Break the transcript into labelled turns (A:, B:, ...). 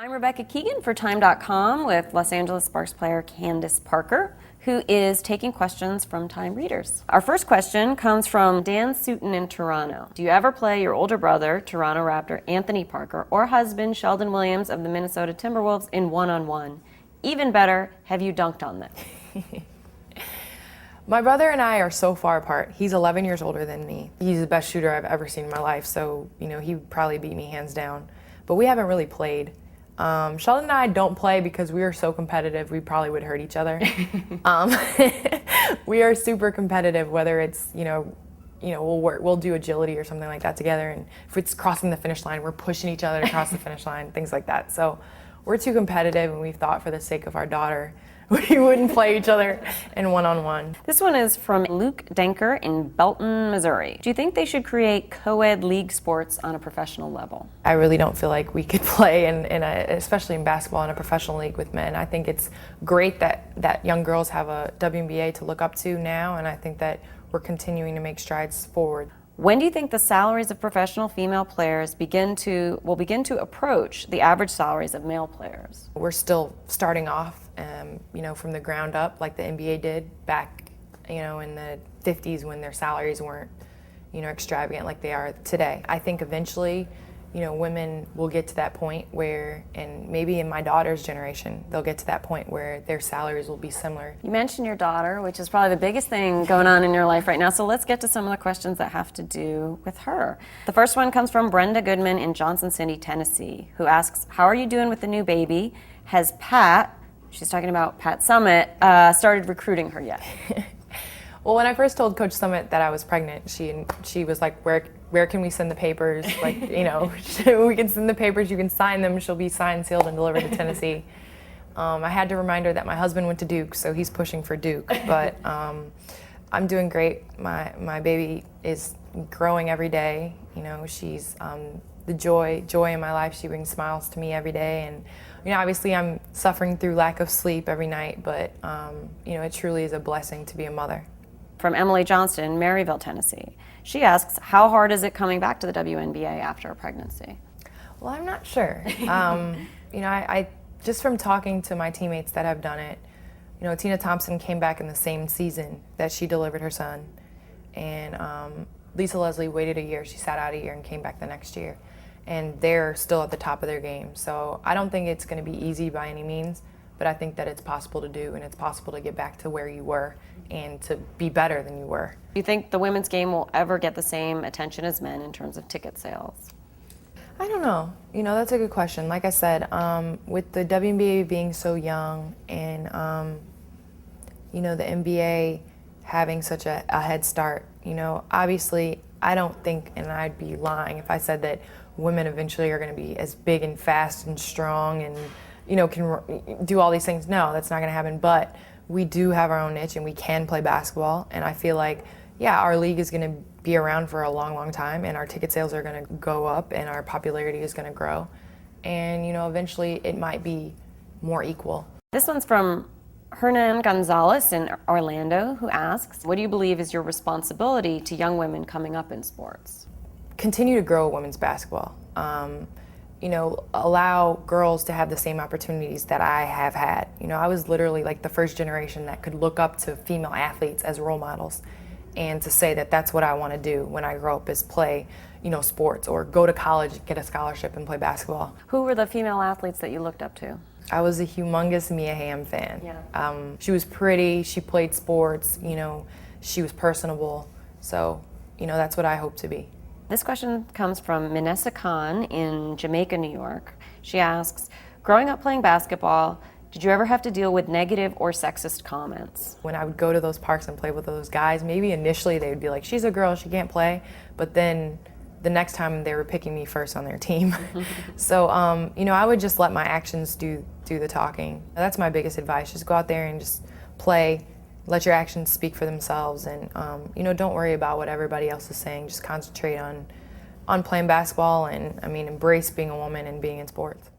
A: I'm Rebecca Keegan for Time.com with Los Angeles Sparks player Candace Parker, who is taking questions from Time readers. Our first question comes from Dan Sutton in Toronto. Do you ever play your older brother, Toronto Raptor Anthony Parker, or husband Sheldon Williams of the Minnesota Timberwolves in one-on-one? Even better, have you dunked on them?
B: My brother and I are so far apart. He's 11 years older than me. He's the best shooter I've ever seen in my life, so he would probably beat me hands down. But we haven't really played. Sheldon and I don't play because we are so competitive, we probably would hurt each other. We are super competitive, whether it's, we'll do agility or something like that together, and if it's crossing the finish line, we're pushing each other to cross the finish line, things like that. So we're too competitive, and we've thought for the sake of our daughter, we wouldn't play each other in one-on-one.
A: This one is from Luke Denker in Belton, Missouri. Do you think they should create co-ed league sports on a professional level?
B: I really don't feel like we could play, especially in basketball, in a professional league with men. I think it's great that young girls have a WNBA to look up to now, and I think that we're continuing to make strides forward.
A: When do you think the salaries of professional female players will begin to approach the average salaries of male players?
B: We're still starting off, from the ground up, like the NBA did back, in the 50s when their salaries weren't, extravagant like they are today. I think eventually, women will get to that point where, and maybe in my daughter's generation, they'll get to that point where their salaries will be similar.
A: You mentioned your daughter, which is probably the biggest thing going on in your life right now, so let's get to some of the questions that have to do with her. The first one comes from Brenda Goodman in Johnson City, Tennessee, who asks, how are you doing with the new baby? Has Pat, she's talking about Pat Summitt, started recruiting her yet?
B: Well, when I first told Coach Summitt that I was pregnant, she was like, where can we send the papers? Like, we can send the papers, you can sign them, she'll be signed, sealed, and delivered to Tennessee. I had to remind her that my husband went to Duke, so he's pushing for Duke. But I'm doing great. My baby is growing every day. She's the joy in my life. She brings smiles to me every day. And obviously I'm suffering through lack of sleep every night, but it truly is a blessing to be a mother.
A: From Emily Johnston in Maryville, Tennessee. She asks, how hard is it coming back to the WNBA after a pregnancy?
B: Well, I'm not sure. I just from talking to my teammates that have done it, Tina Thompson came back in the same season that she delivered her son. And Lisa Leslie waited a year. She sat out a year and came back the next year. And they're still at the top of their game. So I don't think it's going to be easy by any means, but I think that it's possible to do, and it's possible to get back to where you were and to be better than you were.
A: Do you think the women's game will ever get the same attention as men in terms of ticket sales?
B: I don't know. That's a good question. Like I said, with the WNBA being so young and, the NBA having such a head start, obviously I don't think, and I'd be lying if I said that women eventually are going to be as big and fast and strong and, can do all these things. No, that's not going to happen. But we do have our own niche and we can play basketball. And I feel like, our league is going to be around for a long, long time, and our ticket sales are going to go up and our popularity is going to grow. And, eventually it might be more equal.
A: This one's from Hernan Gonzalez in Orlando, who asks, what do you believe is your responsibility to young women coming up in sports?
B: Continue to grow women's basketball. Allow girls to have the same opportunities that I have had. I was literally like the first generation that could look up to female athletes as role models, and to say that that's what I want to do when I grow up is play, sports or go to college, get a scholarship and play basketball.
A: Who were the female athletes that you looked up to?
B: I was a humongous Mia Hamm fan.
A: Yeah.
B: She was pretty, she played sports, she was personable. So, that's what I hope to be.
A: This question comes from Minessa Khan in Jamaica, New York. She asks, growing up playing basketball, did you ever have to deal with negative or sexist comments?
B: When I would go to those parks and play with those guys, maybe initially they would be like, she's a girl, she can't play. But then the next time they were picking me first on their team. So, I would just let my actions do the talking. That's my biggest advice, just go out there and just play. Let your actions speak for themselves, and don't worry about what everybody else is saying. Just concentrate on playing basketball and embrace being a woman and being in sports.